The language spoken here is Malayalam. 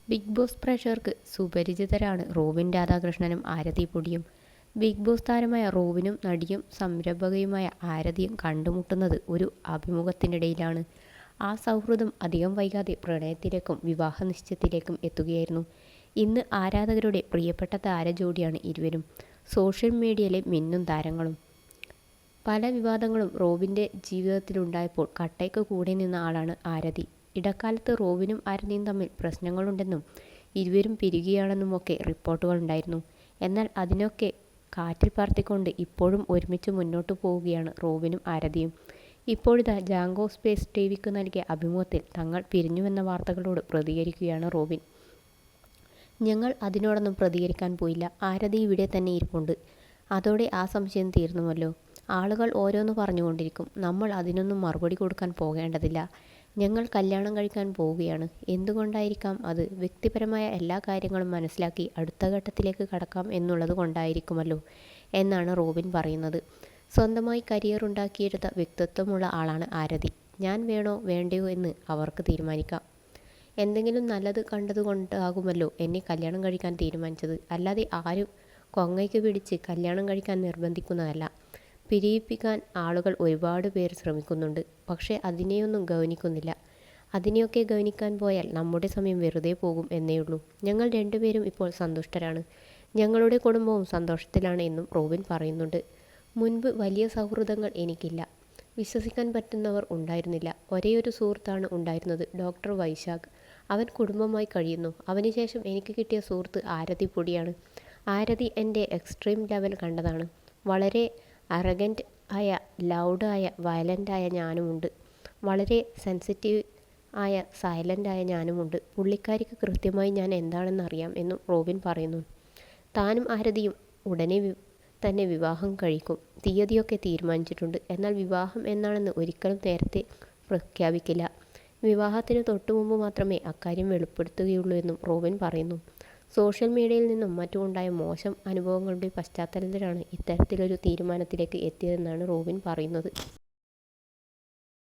ബിഗ് ബോസ് പ്രേക്ഷകർക്ക് സുപരിചിതരാണ് റോബിൻ രാധാകൃഷ്ണനും ആരതി പൊടിയും. ബിഗ് ബോസ് താരമായ റോബിനും നടിയും സംരംഭകയുമായ ആരതിയും കണ്ടുമുട്ടുന്നത് ഒരു അഭിമുഖത്തിനിടയിലാണ്. ആ സൗഹൃദം അധികം വൈകാതെ പ്രണയത്തിലേക്കും വിവാഹ നിശ്ചയത്തിലേക്കും എത്തുകയായിരുന്നു. ഇന്ന് ആരാധകരുടെ പ്രിയപ്പെട്ട താരജോഡിയാണ് ഇരുവരും. സോഷ്യൽ മീഡിയയിലെ മിന്നും താരങ്ങളും. പല വിവാദങ്ങളും റോബിൻ്റെ ജീവിതത്തിലുണ്ടായപ്പോൾ കട്ടയ്ക്ക് കൂടെ നിന്ന ആളാണ് ആരതി. ഇടക്കാലത്ത് റോബിനും ആരതിയും തമ്മിൽ പ്രശ്നങ്ങളുണ്ടെന്നും ഇരുവരും പിരിയുകയാണെന്നുമൊക്കെ റിപ്പോർട്ടുകളുണ്ടായിരുന്നു. എന്നാൽ അതിനൊക്കെ കാറ്റിൽ പറത്തിക്കൊണ്ട് ഇപ്പോഴും ഒരുമിച്ച് മുന്നോട്ടു പോവുകയാണ് റോബിനും ആരതിയും. ഇപ്പോഴിതാ ജാങ്കോ സ്പേസ് ടിവിക്ക് നൽകിയ അഭിമുഖത്തിൽ തങ്ങൾ പിരിഞ്ഞുവെന്ന വാർത്തകളോട് പ്രതികരിക്കുകയാണ് റോബിൻ. ഞങ്ങൾ അതിനോടൊന്നും പ്രതികരിക്കാൻ പോയില്ല. ആരതി ഇവിടെ തന്നെ ഇരിപ്പുണ്ട്. അതോടെ ആ സംശയം തീർന്നുവല്ലോ. ആളുകൾ ഓരോന്ന് പറഞ്ഞുകൊണ്ടിരിക്കും. നമ്മൾ അതിനൊന്നും മറുപടി കൊടുക്കാൻ പോകേണ്ടതില്ല. ഞങ്ങൾ കല്യാണം കഴിക്കാൻ പോവുകയാണ്. എന്തുകൊണ്ടായിരിക്കാം അത്? വ്യക്തിപരമായ എല്ലാ കാര്യങ്ങളും മനസ്സിലാക്കി അടുത്ത ഘട്ടത്തിലേക്ക് കടക്കാം എന്നുള്ളത് കൊണ്ടായിരിക്കുമല്ലോ എന്നാണ് റോബിൻ പറയുന്നത്. സ്വന്തമായി കരിയർ ഉണ്ടാക്കിയെടുത്ത വ്യക്തിത്വമുള്ള ആളാണ് ആരതി. ഞാൻ വേണോ വേണ്ടയോ എന്ന് അവർക്ക് തീരുമാനിക്കാം. എന്തെങ്കിലും നല്ലത് കണ്ടതുകൊണ്ടാകുമല്ലോ എന്നെ കല്യാണം കഴിക്കാൻ തീരുമാനിച്ചത്. അല്ലാതെ ആരും കൊങ്ങയ്ക്ക് പിടിച്ച് കല്യാണം കഴിക്കാൻ നിർബന്ധിക്കുന്നതല്ല. പിരിയിപ്പിക്കാൻ ആളുകൾ ഒരുപാട് പേർ ശ്രമിക്കുന്നുണ്ട്. പക്ഷേ അതിനെയൊന്നും ഗൗനിക്കുന്നില്ല. അതിനെയൊക്കെ ഗൗനിക്കാൻ പോയാൽ നമ്മുടെ സമയം വെറുതെ പോകും എന്നേയുള്ളൂ. ഞങ്ങൾ രണ്ടുപേരും ഇപ്പോൾ സന്തുഷ്ടരാണ്. ഞങ്ങളുടെ കുടുംബവും സന്തോഷത്തിലാണ് എന്നും റോബിൻ പറയുന്നുണ്ട്. മുൻപ് വലിയ സൗഹൃദങ്ങൾ എനിക്കില്ല. വിശ്വസിക്കാൻ പറ്റുന്നവർ ഉണ്ടായിരുന്നില്ല. ഒരേയൊരു സുഹൃത്താണ് ഉണ്ടായിരുന്നത്, ഡോക്ടർ വൈശാഖ്. അവൻ കുടുംബമായി കഴിയുന്നു. അവനുശേഷം എനിക്ക് കിട്ടിയ സുഹൃത്ത് ആരതി പൊടിയാണ്. ആരതി എൻ്റെ എക്സ്ട്രീം ലെവൽ കണ്ടതാണ്. വളരെ അറഗൻ്റ് ആയ, ലൗഡായ, വയലൻ്റായ ഞാനുമുണ്ട്. വളരെ സെൻസിറ്റീവ് ആയ, സൈലൻ്റായ ഞാനുമുണ്ട്. പുള്ളിക്കാരിക്ക് കൃത്യമായി ഞാൻ എന്താണെന്നറിയാം എന്നും റോബിൻ പറയുന്നു. താനും ആരതിയും ഉടനെ തന്നെ വിവാഹം കഴിക്കും. തീയതിയൊക്കെ തീരുമാനിച്ചിട്ടുണ്ട്. എന്നാൽ വിവാഹം എന്നാണെന്ന് ഒരിക്കലും നേരത്തെ പ്രഖ്യാപിക്കില്ല. വിവാഹത്തിന് തൊട്ടുമുമ്പ് മാത്രമേ അക്കാര്യം വെളിപ്പെടുത്തുകയുള്ളൂ എന്നും റോബിൻ പറയുന്നു. സോഷ്യൽ മീഡിയയിൽ നിന്നും മറ്റും ഉണ്ടായ മോശം അനുഭവങ്ങളുടെ പശ്ചാത്തലത്തിലാണ് ഇത്തരത്തിലൊരു തീരുമാനത്തിലേക്ക് എത്തിയതെന്നാണ് റോബിൻ പറയുന്നത്.